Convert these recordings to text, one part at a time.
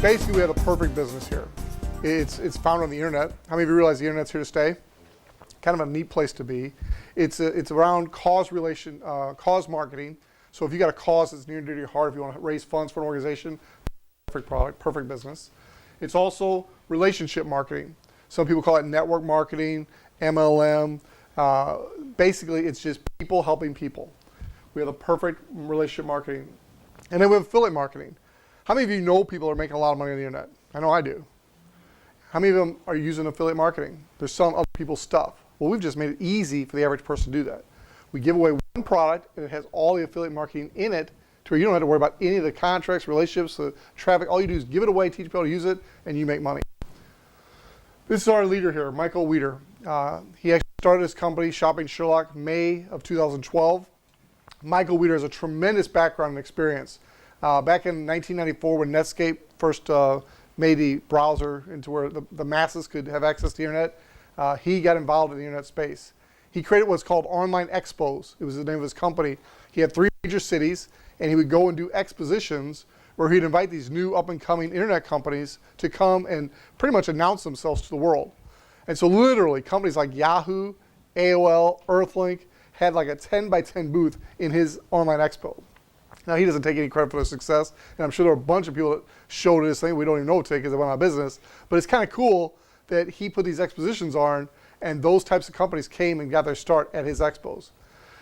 Basically, we have the perfect business here. It's found on the internet. How many of you realize the internet's here to stay? Kind of a neat place to be. It's around cause marketing. So if you got a cause that's near and dear to your heart, if you want to raise funds for an organization, perfect product, perfect business. It's also relationship marketing. Some people call it network marketing, MLM. Basically, it's just people helping people. We have the perfect relationship marketing. And then we have affiliate marketing. How many of you know people are making a lot of money on the internet? I know I do. How many of them are using affiliate marketing? They're selling other people's stuff. Well, we've just made it easy for the average person to do that. We give away one product, and it has all the affiliate marketing in it, to where you don't have to worry about any of the contracts, relationships, the traffic. All you do is give it away, teach people how to use it, and you make money. This is our leader here, Michael Weeder. He actually started his company, Shopping Sherlock, May of 2012. Michael Weeder has a tremendous background and experience. Back in 1994, when Netscape first made the browser into where the masses could have access to the internet, he got involved in the internet space. He created what's called Online Expos. It was the name of his company. He had 3 major cities, and he would go and do expositions where he'd invite these new up-and-coming internet companies to come and pretty much announce themselves to the world. And so literally, companies like Yahoo, AOL, Earthlink had like a 10 by 10 booth in his Online Expo. Now, he doesn't take any credit for the success, and I'm sure there are a bunch of people that showed this thing we don't even know today because they went out of business. But it's kind of cool that he put these expositions on, and those types of companies came and got their start at his expos.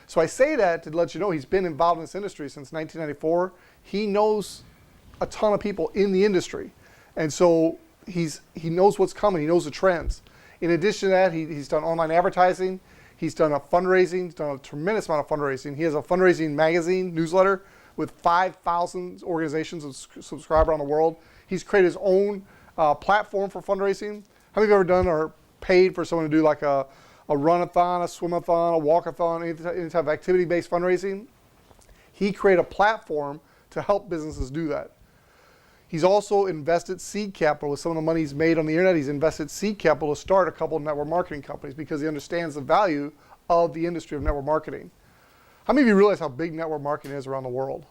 So I say that to let you know he's been involved in this industry since 1994. He knows a ton of people in the industry, and so he knows what's coming. He knows the trends. In addition to that, he's done online advertising. He's done a fundraising. He's done a tremendous amount of fundraising. He has a fundraising magazine newsletter with 5,000 organizations that subscribe around the world. He's created his own platform for fundraising. How many of you ever done or paid for someone to do like a run-a-thon, a swim-a-thon, a walk-a-thon, any type of activity-based fundraising? He created a platform to help businesses do that. He's also invested seed capital with some of the money he's made on the internet. He's invested seed capital to start a couple of network marketing companies because he understands the value of the industry of network marketing. How many of you realize how big network marketing is around the world?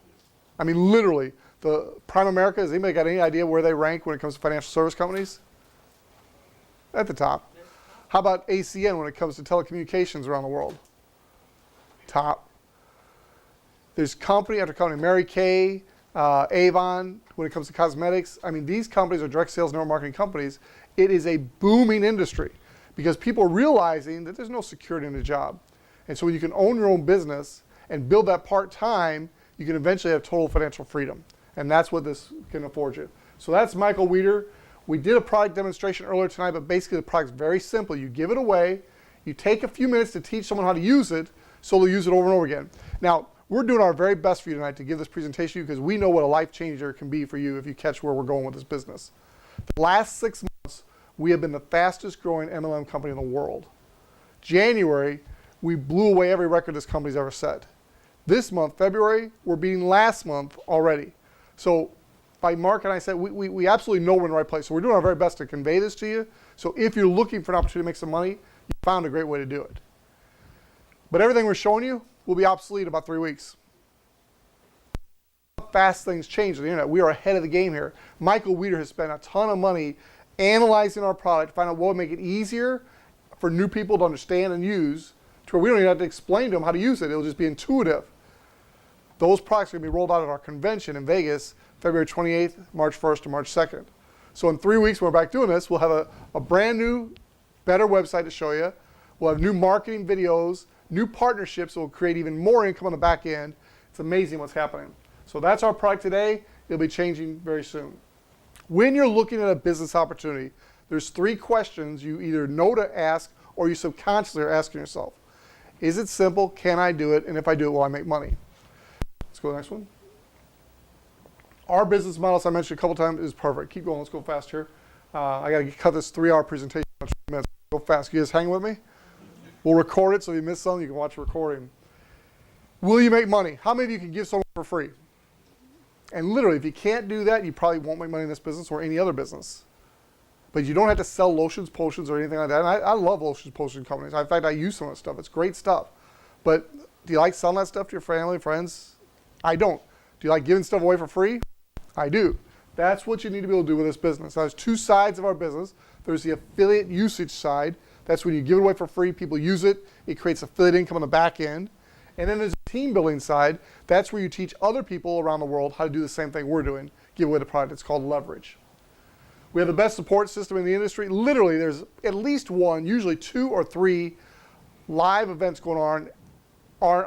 I mean, literally, the Prime America, has anybody got any idea where they rank when it comes to financial service companies? At the top. How about ACN when it comes to telecommunications around the world? Top. There's company after company, Mary Kay, Avon, when it comes to cosmetics. I mean, these companies are direct sales network marketing companies. It is a booming industry because people are realizing that there's no security in the job. And so when you can own your own business and build that part-time, you can eventually have total financial freedom. And that's what this can afford you. So that's Michael Weeder. We did a product demonstration earlier tonight, but basically the product's very simple. You give it away, you take a few minutes to teach someone how to use it, so they'll use it over and over again. Now, we're doing our very best for you tonight to give this presentation to you because we know what a life changer it can be for you if you catch where we're going with this business. The last 6 months, we have been the fastest growing MLM company in the world. January, we blew away every record this company's ever set. This month, February, we're beating last month already. So by Mark and I said, we absolutely know we're in the right place. So we're doing our very best to convey this to you. So if you're looking for an opportunity to make some money, you found a great way to do it. But everything we're showing you will be obsolete in about 3 weeks. Fast things change on the internet. We are ahead of the game here. Michael Weeder has spent a ton of money analyzing our product to find out what would make it easier for new people to understand and use, to where we don't even have to explain to them how to use it. It'll just be intuitive. Those products are going to be rolled out at our convention in Vegas, February 28th, March 1st, and March 2nd. So in 3 weeks, when we're back doing this, we'll have a brand new, better website to show you. We'll have new marketing videos, new partnerships that will create even more income on the back end. It's amazing what's happening. So that's our product today. It'll be changing very soon. When you're looking at a business opportunity, there's 3 questions you either know to ask or you subconsciously are asking yourself. Is it simple? Can I do it? And if I do it, will I make money? Let's go to the next one. Our business model, as I mentioned a couple times, is perfect. Keep going. Let's go fast here. I got to cut this 3-hour presentation in 20 minutes. Go fast. You guys hang with me? We'll record it so if you miss something, you can watch the recording. Will you make money? How many of you can give someone for free? And literally, if you can't do that, you probably won't make money in this business or any other business. But you don't have to sell lotions, potions, or anything like that. And I love lotions, potion companies. In fact, I use some of that stuff. It's great stuff. But do you like selling that stuff to your family, friends? I don't. Do you like giving stuff away for free? I do. That's what you need to be able to do with this business. Now, there's two sides of our business. There's the affiliate usage side. That's when you give it away for free, people use it. It creates affiliate income on the back end. And then there's the team building side. That's where you teach other people around the world how to do the same thing we're doing, give away the product. It's called leverage. We have the best support system in the industry. Literally, there's at least one, usually 2 or 3 live events going on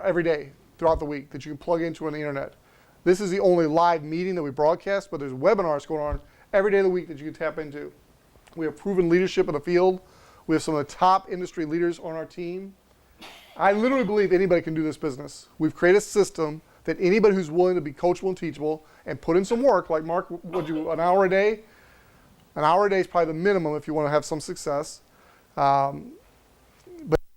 every day throughout the week that you can plug into on the internet. This is the only live meeting that we broadcast, but there's webinars going on every day of the week that you can tap into. We have proven leadership in the field. We have some of the top industry leaders on our team. I literally believe anybody can do this business. We've created a system that anybody who's willing to be coachable and teachable and put in some work, like Mark, would you, an hour a day? An hour a day is probably the minimum if you want to have some success. But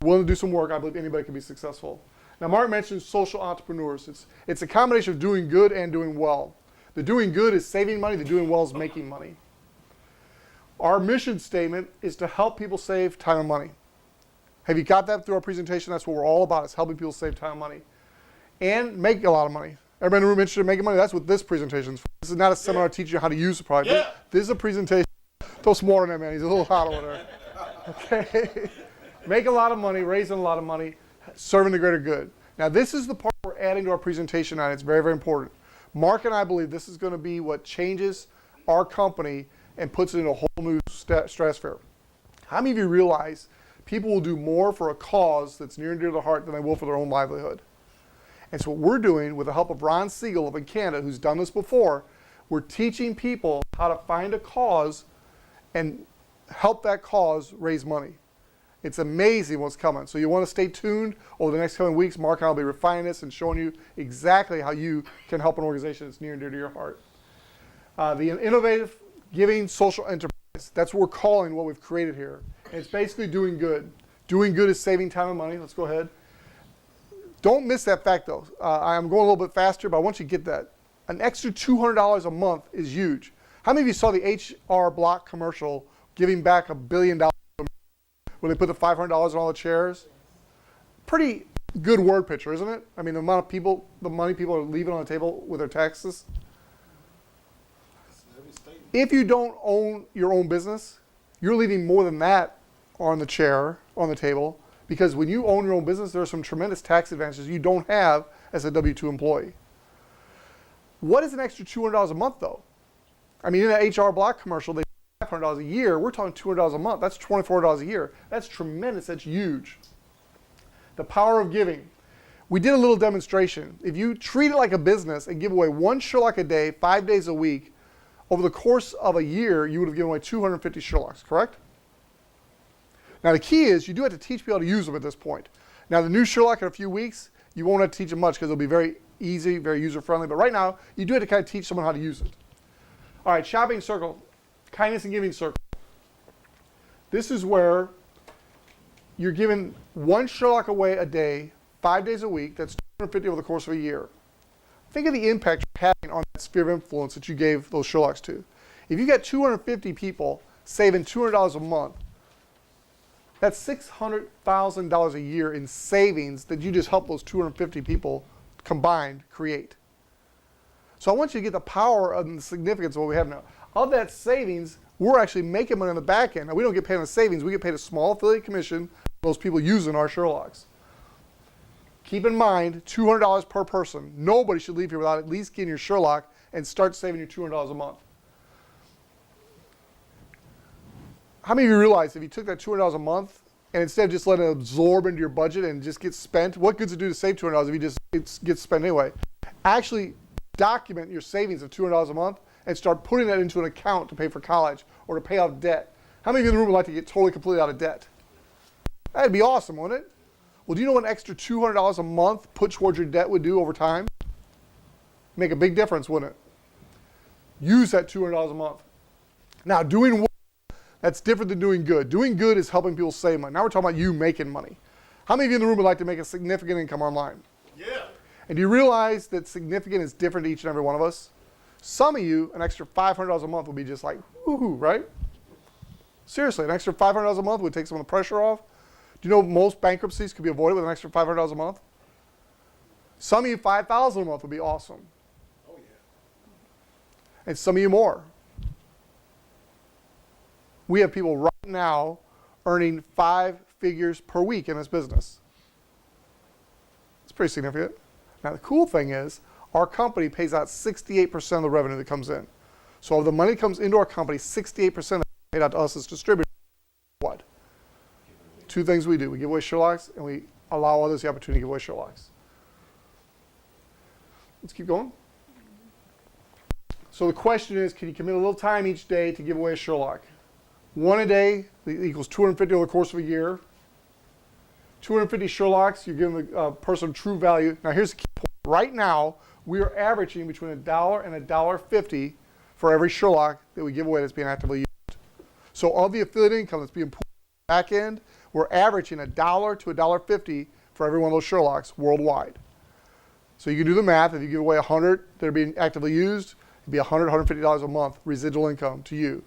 willing to do some work, I believe anybody can be successful. Now, Mark mentioned social entrepreneurs. It's a combination of doing good and doing well. The doing good is saving money. The doing well is making money. Our mission statement is to help people save time and money. Have you got that through our presentation? That's what we're all about, is helping people save time and money. And make a lot of money. Everybody in the room interested in making money? That's what this presentation is for. This is not a seminar teaching you how to use the product. Yeah. This is a presentation. Throw some more on that, man. He's a little hot over there. Okay. Make a lot of money, raising a lot of money, serving the greater good. Now, this is the part we're adding to our presentation, and it's very, very important. Mark and I believe this is going to be what changes our company and puts it in a whole new stratosphere. How many of you realize people will do more for a cause that's near and dear to the heart than they will for their own livelihood? And so what we're doing, with the help of Ron Siegel up in Canada, who's done this before, we're teaching people how to find a cause and help that cause raise money. It's amazing what's coming. So you want to stay tuned over the next coming weeks. Mark and I will be refining this and showing you exactly how you can help an organization that's near and dear to your heart. The innovative giving social enterprise. That's what we're calling what we've created here. And it's basically doing good. Doing good is saving time and money. Let's go ahead. Don't miss that fact, though. I'm going a little bit faster, but I want you to get that. An extra $200 a month is huge. How many of you saw the H.R. Block commercial giving back $1 billion where they put the $500 on all the chairs? Pretty good word picture, isn't it? I mean, the amount of people, the money people are leaving on the table with their taxes. If you don't own your own business, you're leaving more than that on the chair, on the table, because when you own your own business, there are some tremendous tax advantages you don't have as a W-2 employee. What is an extra $200 a month, though? I mean, in that H.R. Block commercial, they pay $500 a year. We're talking $200 a month. That's $24 a year. That's tremendous. That's huge. The power of giving. We did a little demonstration. If you treat it like a business and give away 1 Sherlock a day, 5 days a week, over the course of a year, you would have given away 250 Sherlocks, correct? Now, the key is you do have to teach people how to use them at this point. Now, the new Sherlock in a few weeks, you won't have to teach them much because it'll be very easy, very user-friendly. But right now, you do have to kind of teach someone how to use it. All right, shopping circle, kindness and giving circle. This is where you're giving 1 Sherlock away a day, 5 days a week. That's 250 over the course of a year. Think of the impact you're having on that sphere of influence that you gave those Sherlocks to. If you get 250 people saving $200 a month, that's $600,000 a year in savings that you just helped those 250 people combined create. So I want you to get the power and the significance of what we have now. Of that savings, we're actually making money on the back end. Now, we don't get paid on the savings. We get paid a small affiliate commission for those people using our Sherlocks. Keep in mind, $200 per person. Nobody should leave here without at least getting your Sherlock and start saving your $200 a month. How many of you realize if you took that $200 a month and instead of just letting it absorb into your budget and just get spent, what good does it do to save $200 if you just it gets spent anyway? Actually document your savings of $200 a month and start putting that into an account to pay for college or to pay off debt. How many of you in the room would like to get totally completely out of debt? That'd be awesome, wouldn't it? Well, do you know what an extra $200 a month put towards your debt would do over time? Make a big difference, wouldn't it? Use that $200 a month. Now, doing well, that's different than doing good. Doing good is helping people save money. Now we're talking about you making money. How many of you in the room would like to make a significant income online? Yeah. And do you realize that significant is different to each and every one of us? Some of you, an extra $500 a month would be just like, woohoo, right? Seriously, an extra $500 a month would take some of the pressure off. Do you know most bankruptcies could be avoided with an extra $500 a month? Some of you, $5,000 a month would be awesome. Oh, yeah. and some of you more. We have people right now earning 5 figures per week in this business. It's pretty significant. Now the cool thing is, our company pays out 68% of the revenue that comes in. So if the money comes into our company, 68% is paid out to us as distributors. What? 2 things we do. We give away Sherlocks, and we allow others the opportunity to give away Sherlocks. Let's keep going. So the question is, can you commit a little time each day to give away a Sherlock? 1 a day equals 250 over the course of a year. 250 Sherlocks, you're giving the person true value. Now here's the key point. Right now, we are averaging between $1 and $1.50 for every Sherlock that we give away that's being actively used. So of the affiliate income that's being pulled back end, we're averaging $1 to $1.50 for every one of those Sherlocks worldwide. So you can do the math. If you give away 100 that are being actively used, it'd be $100, $150 a month residual income to you.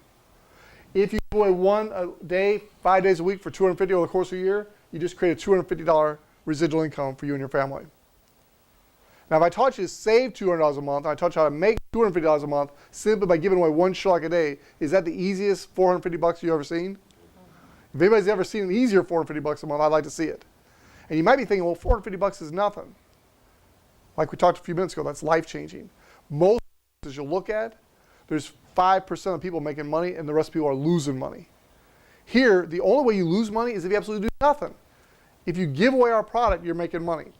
If you give away 1 a day, 5 days a week for $250 over the course of a year, you just create a $250 residual income for you and your family. Now, if I taught you to save $200 a month, I taught you how to make $250 a month simply by giving away 1 Sherlock a day, is that the easiest $450 you've ever seen? If anybody's ever seen an easier $450 a month, I'd like to see it. And you might be thinking, well, $450 is nothing. Like we talked a few minutes ago, that's life-changing. Most businesses you'll look at, there's 5% of people making money and the rest of people are losing money. Here, the only way you lose money is if you absolutely do nothing. If you give away our product, you're making money.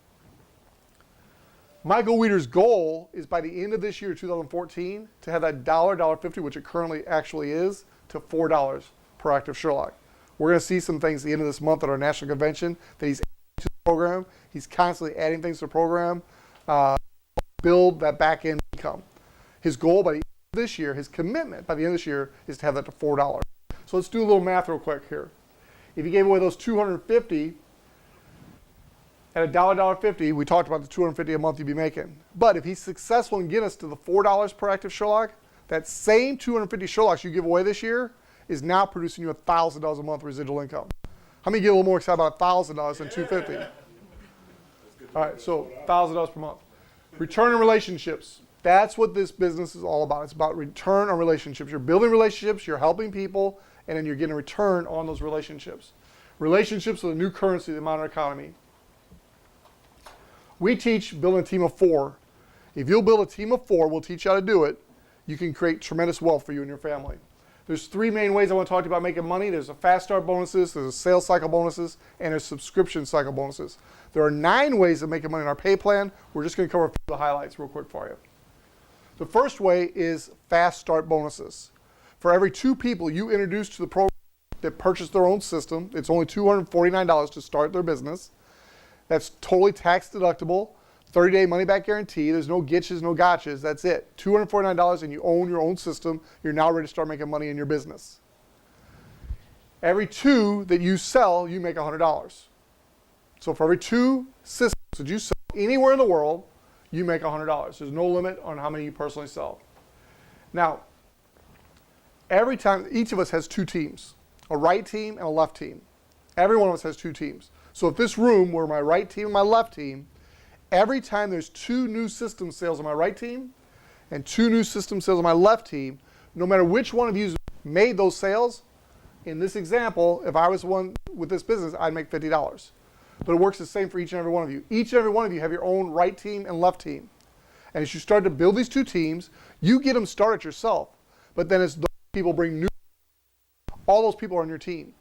Michael Weeder's goal is by the end of this year, 2014, to have that $1.50, which it currently actually is, to $4 per active Sherlock. We're going to see some things at the end of this month at our national convention that he's adding to the program. He's constantly adding things to the program, build that back end income. His goal by the end of this year, his commitment by the end of this year, is to have that to $4. So let's do a little math real quick here. If you gave away those 250 at $1.50, we talked about the $250 a month you'd be making. But if he's successful in getting us to the $4 per active Sherlock, that same 250 Sherlocks you give away this year is now producing you $1,000 a month residual income. How many get a little more excited about $1,000 than $250? All right, so $1,000 per month. Return on relationships. That's what this business is all about. It's about return on relationships. You're building relationships, you're helping people, and then you're getting a return on those relationships. Relationships are the new currency of the modern economy. We teach building a team of 4. If you'll build a team of 4, we'll teach you how to do it. You can create tremendous wealth for you and your family. There's 3 main ways I want to talk to you about making money. There's a fast start bonuses, there's a sales cycle bonuses, and there's subscription cycle bonuses. There are 9 ways of making money in our pay plan. We're just going to cover a few of the highlights real quick for you. The first way is fast start bonuses. For every 2 people you introduce to the program that purchase their own system, it's only $249 to start their business. That's totally tax deductible, 30-day money-back guarantee. There's no gitches, no gotchas. That's it. $249 and you own your own system. You're now ready to start making money in your business. Every 2 that you sell, you make $100. So for every 2 systems that you sell anywhere in the world, you make $100. There's no limit on how many you personally sell. Now, every time, each of us has 2 teams, a right team and a left team. Every one of us has 2 teams. So if this room were my right team and my left team, every time there's 2 new system sales on my right team and 2 new system sales on my left team, no matter which one of you made those sales, in this example, if I was one with this business, I'd make $50. But it works the same for each and every one of you. Each and every one of you have your own right team and left team. And as you start to build these 2 teams, you get them started yourself. But then as those people bring new, all those people are on your team.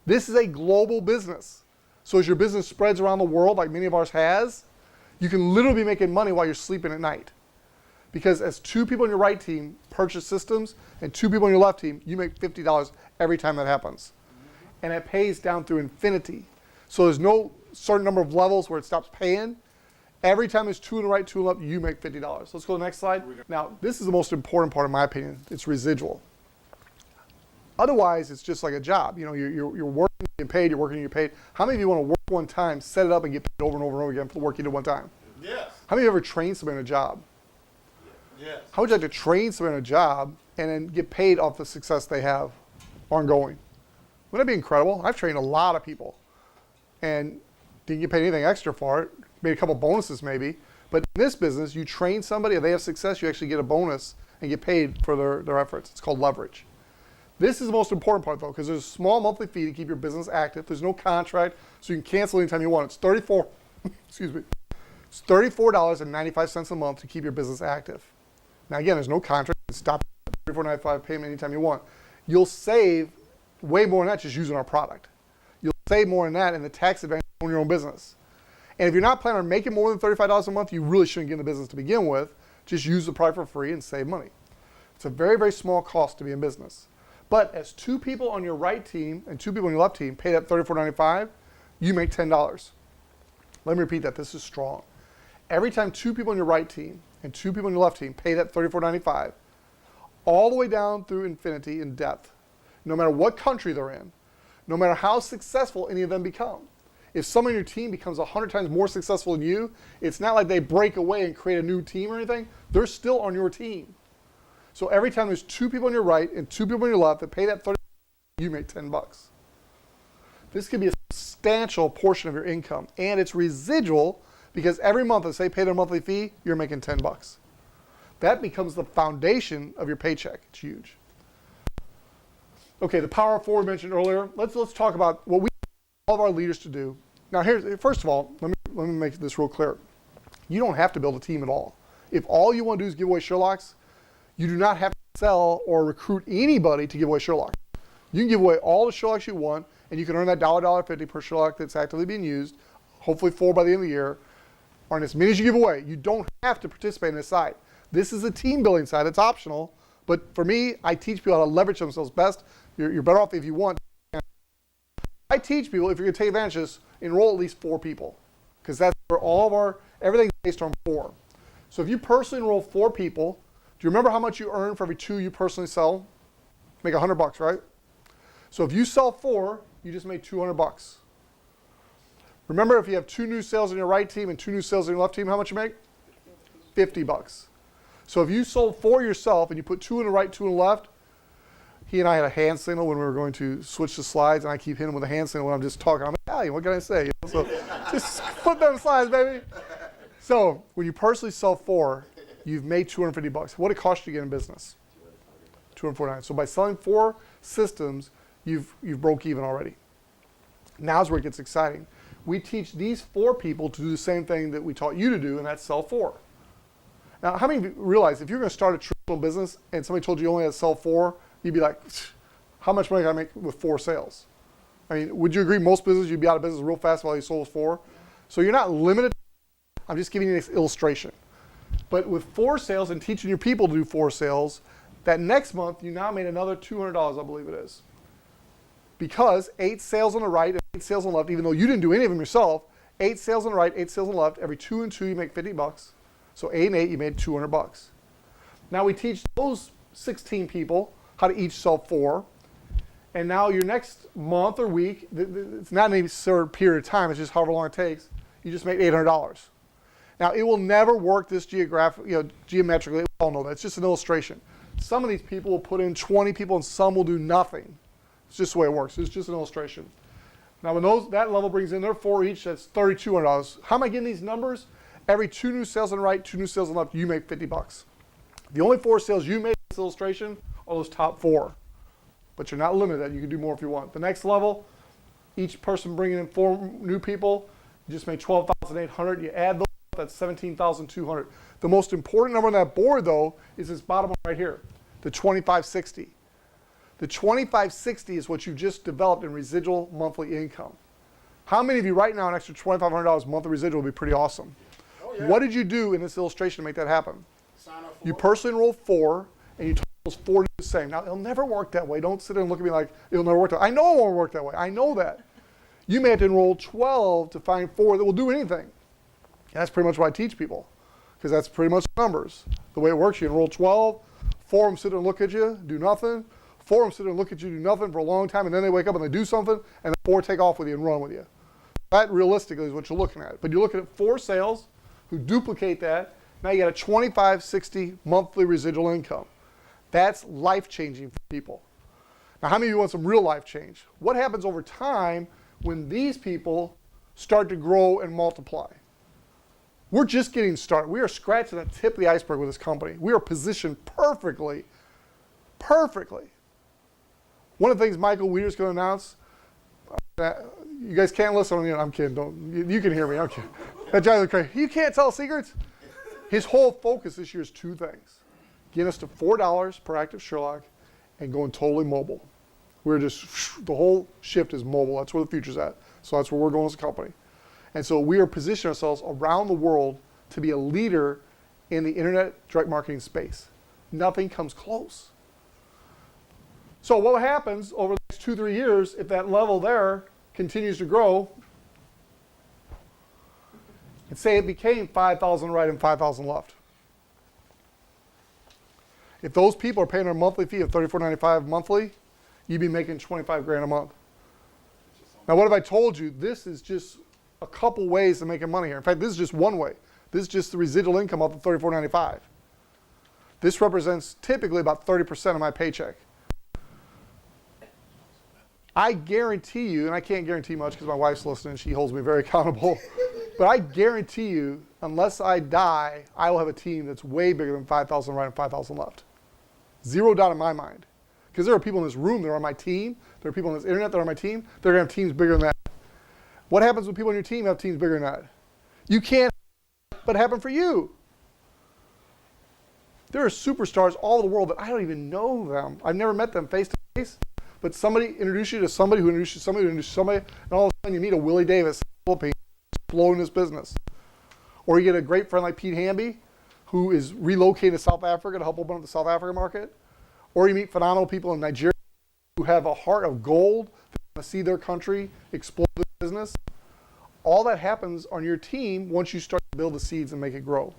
This is a global business. So as your business spreads around the world, like many of ours has, you can literally be making money while you're sleeping at night. Because as 2 people on your right team purchase systems and 2 people on your left team, you make $50 every time that happens. And it pays down through infinity. So there's no certain number of levels where it stops paying. Every time there's 2 on the right, 2 on the left, you make $50. Let's go to the next slide. Now, this is the most important part in my opinion. It's residual. Otherwise, it's just like a job. You know, you're working, you're getting paid, you're working, you're paid. How many of you want to work one time, set it up, and get paid over and over and over again for the work you did one time? Yes. How many of you ever trained somebody in a job? Yes. How would you like to train somebody in a job and then get paid off the success they have ongoing? Wouldn't that be incredible? I've trained a lot of people and didn't get paid anything extra for it. Made a couple bonuses maybe. But in this business, you train somebody, if they have success, you actually get a bonus and get paid for their efforts. It's called leverage. This is the most important part, though, because there's a small monthly fee to keep your business active. There's no contract, so you can cancel anytime you want. It's excuse me. It's $34.95 a month to keep your business active. Now, again, there's no contract. You can stop $34.95 payment anytime you want. You'll save way more than that just using our product. You'll save more than that in the tax advantage of owning your own business. And if you're not planning on making more than $35 a month, you really shouldn't get in the business to begin with. Just use the product for free and save money. It's a very, very small cost to be in business. But as two people on your right team and two people on your left team pay that $34.95, you make $10. Let me repeat that. This is strong. Every time two people on your right team and two people on your left team pay that $34.95, all the way down through infinity in depth, no matter what country they're in, no matter how successful any of them become. If someone on your team becomes 100 times more successful than you, it's not like they break away and create a new team or anything. They're still on your team. So every time there's two people on your right and two people on your left that pay that $30, you make $10. This could be a substantial portion of your income, and it's residual because every month as they pay their monthly fee, you're making $10. That becomes the foundation of your paycheck. It's huge. Okay, the Power of Four we mentioned earlier. Let's talk about what we want all of our leaders to do. Now, first of all, let me make this real clear. You don't have to build a team at all. If all you want to do is give away Sherlocks, you do not have to sell or recruit anybody to give away Sherlock. You can give away all the Sherlocks you want, and you can earn that $1.50 per Sherlock that's actively being used, hopefully 4 by the end of the year, earn as many as you give away. You don't have to participate in this side. This is a team building side. It's optional, but for me, I teach people how to leverage themselves best. You're better off if you want. I teach people, if you're going to take advantage of this, enroll at least 4 people, because that's where all of everything's based on 4. So if you personally enroll 4 people, do you remember how much you earn for every 2 you personally sell? Make $100, right? So if you sell 4, you just made $200. Remember, if you have 2 new sales on your right team and 2 new sales on your left team, how much you make? $50. So if you sold 4 yourself and you put 2 on the right, 2 on the left, he and I had a hand signal when we were going to switch the slides, and I keep hitting him with a hand signal when I'm just talking. I'm Italian, what can I say? So just flip them slides, baby. So when you personally sell 4, you've made $250. What it cost you to get in business? $249. So by selling 4 systems, you've broke even already. Now's where it gets exciting. We teach these 4 people to do the same thing that we taught you to do, and that's sell 4. Now, how many of you realize if you're going to start a traditional business and somebody told you only had to sell 4, you'd be like, how much money can I make with 4 sales? I mean, would you agree most businesses you'd be out of business real fast while you sold 4? So you're not limited. I'm just giving you this illustration. But with 4 sales and teaching your people to do 4 sales, that next month you now made another $200, I believe it is. Because 8 sales on the right and 8 sales on the left, even though you didn't do any of them yourself, 8 sales on the right, 8 sales on the left, every 2 and 2 you make $50. So 8 and 8 you made $200. Now we teach those 16 people how to each sell 4. And now your next month or week, it's not any certain period of time, it's just however long it takes, you just made $800. Now it will never work this geometrically, we all know that, it's just an illustration. Some of these people will put in 20 people and some will do nothing. It's just the way it works, it's just an illustration. Now when that level brings in their 4 each, that's $3,200. How am I getting these numbers? Every 2 new sales on the right, 2 new sales on the left, you make $50. The only 4 sales you made in this illustration are those top 4. But you're not limited. You can do more if you want. The next level, each person bringing in 4 new people, you just made $12,800. You add those up, that's $17,200. The most important number on that board, though, is this bottom one right here, the 2560. The 2560 is what you just developed in residual monthly income. How many of you right now, an extra $2,500 monthly residual would be pretty awesome? Oh, yeah. What did you do in this illustration to make that happen? Sign up for You personally enrolled 4, and you told those 4 to do the same. Now, it'll never work that way. Don't sit there and look at me like it'll never work that way. I know it won't work that way. I know that. You may have to enroll 12 to find 4 that will do anything. And that's pretty much what I teach people, because that's pretty much the numbers. The way it works, you enroll 12, 4 of them sit there and look at you, do nothing. 4 of them sit there and look at you, do nothing for a long time, and then they wake up and they do something, and the 4 take off with you and run with you. That realistically is what you're looking at. But you're looking at 4 sales who duplicate that. Now you got a 2560 monthly residual income. That's life-changing for people. Now, how many of you want some real life change? What happens over time when these people start to grow and multiply? We're just getting started. We are scratching the tip of the iceberg with this company. We are positioned perfectly. One of the things Michael Weeder's going to announce, you guys can't listen. I'm kidding. You can hear me. I'm kidding. That drives me crazy. You can't tell secrets. His whole focus this year is two things. Getting us to $4 per active Sherlock and going totally mobile. We're just, the whole shift is mobile. That's where the future's at. So that's where we're going as a company. And so we are positioning ourselves around the world to be a leader in the internet direct marketing space. Nothing comes close. So what happens over the next 2-3 years if that level there continues to grow? And say it became 5,000 right and 5,000 left. If those people are paying a monthly fee of $34.95 monthly, you'd be making 25 grand a month. Now what have I told you? This is just a couple ways of making money here. In fact, this is just one way. This is just the residual income off of $34.95. This represents typically about 30% of my paycheck. I guarantee you, and I can't guarantee much because my wife's listening, she holds me very accountable, but I guarantee you, unless I die, I will have a team that's way bigger than 5,000 right and 5,000 left. Zero doubt in my mind. Because there are people in this room that are on my team, there are people on this internet that are on my team, they're going to have teams bigger than that. What happens when people on your team have teams bigger than that? You can't, but it happened for you. There are superstars all over the world that I don't even know them. I've never met them face to face, but somebody introduced you to somebody who introduced you to somebody who introduced somebody, and all of a sudden you meet a Willie Davis in the Philippines, exploding his business. Or you get a great friend like Pete Hamby, who is relocating to South Africa to help open up the South African market. Or you meet phenomenal people in Nigeria who have a heart of gold, that want to see their country explode their business. All that happens on your team once you start to build the seeds and make it grow.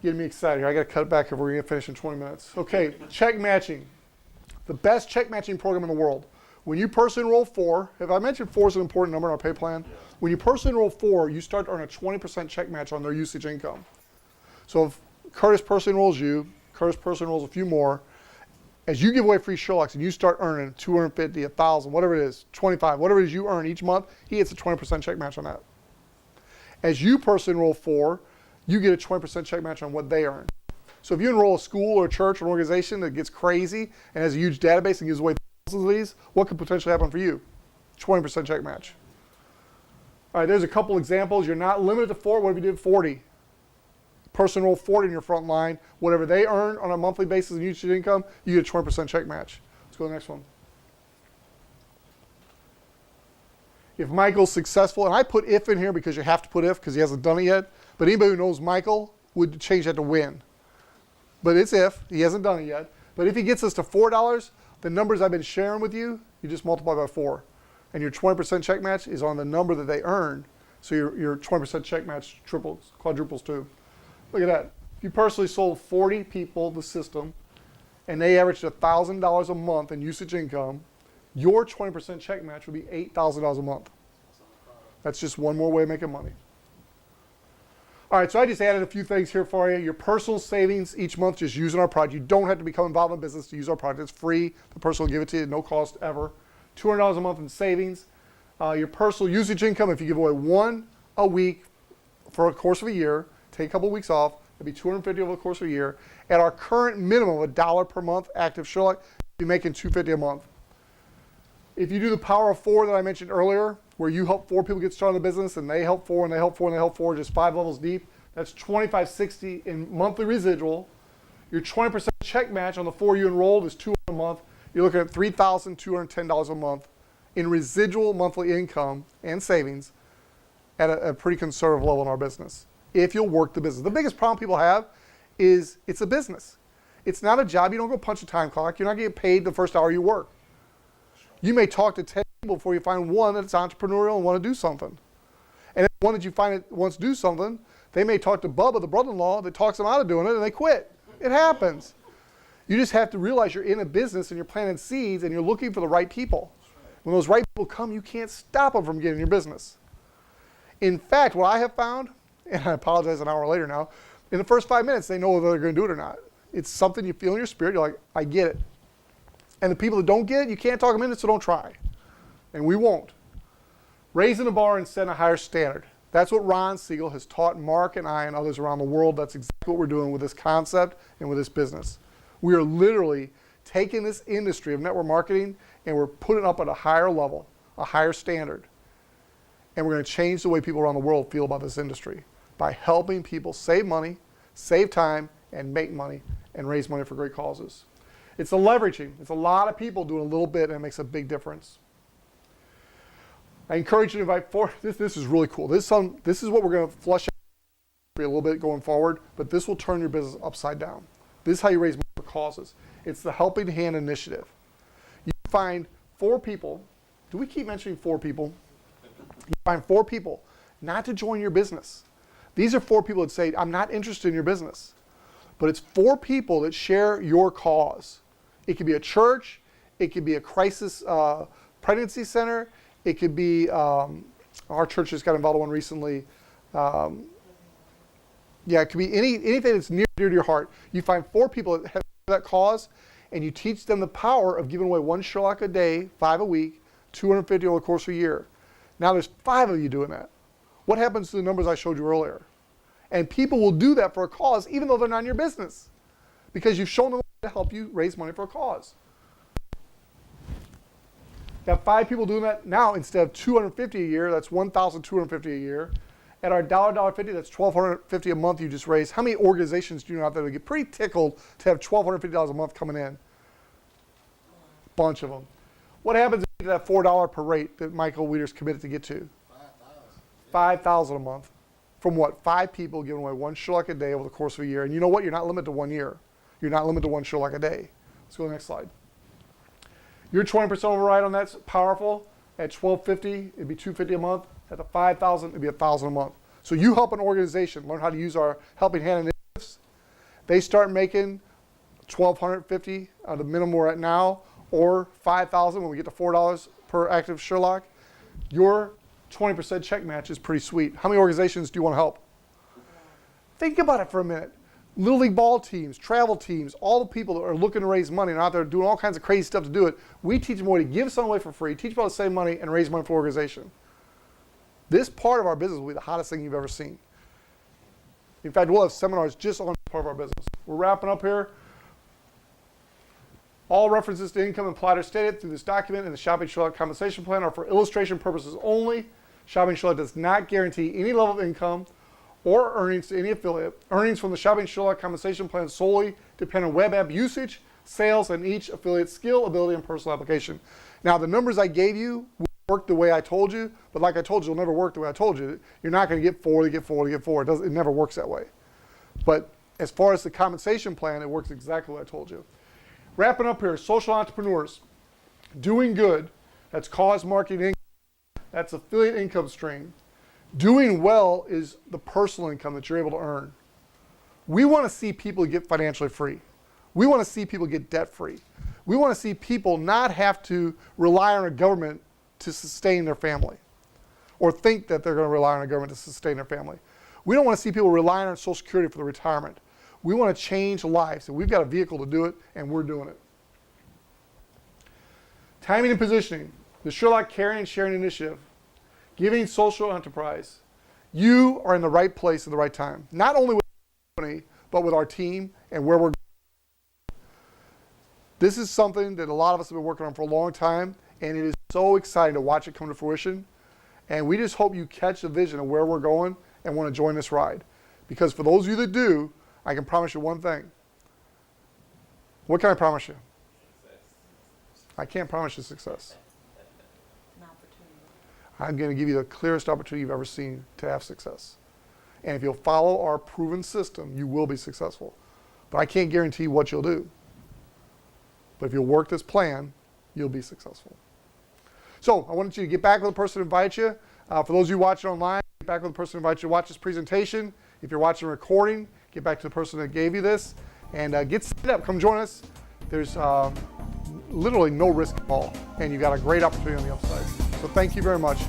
Getting me excited here. I got to cut it back if we're going to finish in 20 minutes. Okay, check matching. The best check matching program in the world. When you personally enroll 4, have I mentioned 4 is an important number in our pay plan? When you personally enroll 4, you start to earn a 20% check match on their usage income. So if Curtis personally enrolls you, Curtis personally enrolls a few more, as you give away free Sherlocks and you start earning 250, 1,000, whatever it is, 25, whatever it is you earn each month, he gets a 20% check match on that. As you personally enroll 4, you get a 20% check match on what they earn. So if you enroll a school or a church or an organization that gets crazy and has a huge database and gives away thousands of these, what could potentially happen for you? 20% check match. All right, there's a couple examples. You're not limited to 4. What if you did 40? Person enroll 40 in your front line. Whatever they earn on a monthly basis in usage income, you get a 20% check match. Let's go to the next one. If Michael's successful, and I put if in here because you have to put if because he hasn't done it yet, but anybody who knows Michael would change that to win. But it's if, he hasn't done it yet. But if he gets us to $4, the numbers I've been sharing with you, you just multiply by 4. And your 20% check match is on the number that they earn. So your 20% check match triples, quadruples too. Look at that. If you personally sold 40 people the system and they averaged $1,000 a month in usage income, your 20% check match would be $8,000 a month. That's just one more way of making money. All right, so I just added a few things here for you. Your personal savings each month just using our product. You don't have to become involved in business to use our product. It's free. The person will give it to you at no cost ever. $200 a month in savings. Your personal usage income, if you give away 1 a week for a course of a year, take a couple of weeks off, it'd be $250 over the course of a year. At our current minimum of $1 per month active Sherlock, you'd be making $250 a month. If you do the power of 4 that I mentioned earlier, where you help 4 people get started in the business and they help 4 and they help 4 and they help 4, just 5 levels deep, that's $2,560 in monthly residual. Your 20% check match on the 4 you enrolled is $200 a month. You're looking at $3,210 a month in residual monthly income and savings at a pretty conservative level in our business, if you'll work the business. The biggest problem people have is it's a business. It's not a job. You don't go punch a time clock. You're not getting paid the first hour you work. You may talk to 10 people before you find one that's entrepreneurial and want to do something. And if one that you find that wants to do something, they may talk to Bubba, the brother-in-law, that talks them out of doing it, and they quit. It happens. You just have to realize you're in a business and you're planting seeds and you're looking for the right people. When those right people come, you can't stop them from getting in your business. In fact, what I have found, and I apologize an hour later now, in the first 5 minutes, they know whether they're going to do it or not. It's something you feel in your spirit. You're like, I get it. And the people that don't get it, you can't talk them into it, so don't try. And we won't. Raising the bar and setting a higher standard. That's what Ron Siegel has taught Mark and I and others around the world. That's exactly what we're doing with this concept and with this business. We are literally taking this industry of network marketing and we're putting it up at a higher level, a higher standard. And we're going to change the way people around the world feel about this industry by helping people save money, save time, and make money and raise money for great causes. It's the leveraging. It's a lot of people doing a little bit and it makes a big difference. I encourage you to invite this is really cool. This is what we're going to flush out a little bit going forward, but this will turn your business upside down. This is how you raise money for causes. It's the Helping Hand Initiative. You find 4 people. Do we keep mentioning 4 people? You find 4 people not to join your business. These are 4 people that say, I'm not interested in your business. But it's 4 people that share your cause. It could be a church. It could be a crisis pregnancy center. It could be, our church just got involved in one recently. It could be anything that's near dear to your heart. You find 4 people that have that cause, and you teach them the power of giving away 1 Sherlock a day, 5 a week, 250 over the course of a year. Now there's 5 of you doing that. What happens to the numbers I showed you earlier? And people will do that for a cause, even though they're not in your business, because you've shown them to help you raise money for a cause. You have 5 people doing that now. Instead of $250 a year, that's $1,250 a year. At our $1.50, that's $1,250 a month you just raised. How many organizations do you know out there that get pretty tickled to have $1,250 a month coming in? Bunch of them. What happens if you get that $4 per rate that Michael Wieters committed to get to? $5,000 a month. From what? 5 people giving away 1 Sherlock a day over the course of a year. And you know what? You're not limited to 1 year. You're not limited to 1 Sherlock a day. Let's go to the next slide. Your 20% override on that's powerful. At $1,250, it'd be $250 a month. At the $5,000, it'd be $1,000 a month. So you help an organization learn how to use our Helping Hand initiatives. They start making $1,250 at the minimum we're at now, or $5,000 when we get to $4 per active Sherlock. Your 20% check match is pretty sweet. How many organizations do you want to help? Think about it for a minute. Little League ball teams, travel teams, all the people that are looking to raise money and are out there doing all kinds of crazy stuff to do it, we teach them a way to give something away for free, teach people how to save money, and raise money for an organization. This part of our business will be the hottest thing you've ever seen. In fact, we'll have seminars just on this part of our business. We're wrapping up here. All references to income implied or stated through this document and the Shopping Sherlock compensation plan are for illustration purposes only. Shopping Sherlock does not guarantee any level of income or earnings to any affiliate. Earnings from the Shopping Sherlock compensation plan solely depend on web app usage, sales, and each affiliate's skill, ability, and personal application. Now, the numbers I gave you will work the way I told you, but like I told you, it'll never work the way I told you. You're not going to get 4 to get 4 to get 4. It never works that way. But as far as the compensation plan, it works exactly what I told you. Wrapping up here, social entrepreneurs. Doing good, that's cause marketing income. That's affiliate income stream. Doing well is the personal income that you're able to earn. We want to see people get financially free. We want to see people get debt free. We want to see people not have to rely on a government to sustain their family or think that they're going to rely on a government to sustain their family. We don't want to see people relying on Social Security for their retirement. We want to change lives, and we've got a vehicle to do it, and we're doing it. Timing and positioning. The Sherlock Caring and Sharing Initiative. Giving social enterprise. You are in the right place at the right time. Not only with the company, but with our team and where we're going. This is something that a lot of us have been working on for a long time, and it is so exciting to watch it come to fruition. And we just hope you catch the vision of where we're going and want to join this ride. Because for those of you that do, I can promise you one thing. What can I promise you? Success. I can't promise you success. An opportunity. I'm going to give you the clearest opportunity you've ever seen to have success. And if you'll follow our proven system, you will be successful. But I can't guarantee what you'll do. But if you'll work this plan, you'll be successful. So I wanted you to get back with the person who invited you. For those of you watching online, get back with the person who invited you to watch this presentation. If you're watching a recording, get back to the person that gave you this. And get set up. Come join us. There's literally no risk at all. And you've got a great opportunity on the upside. So thank you very much.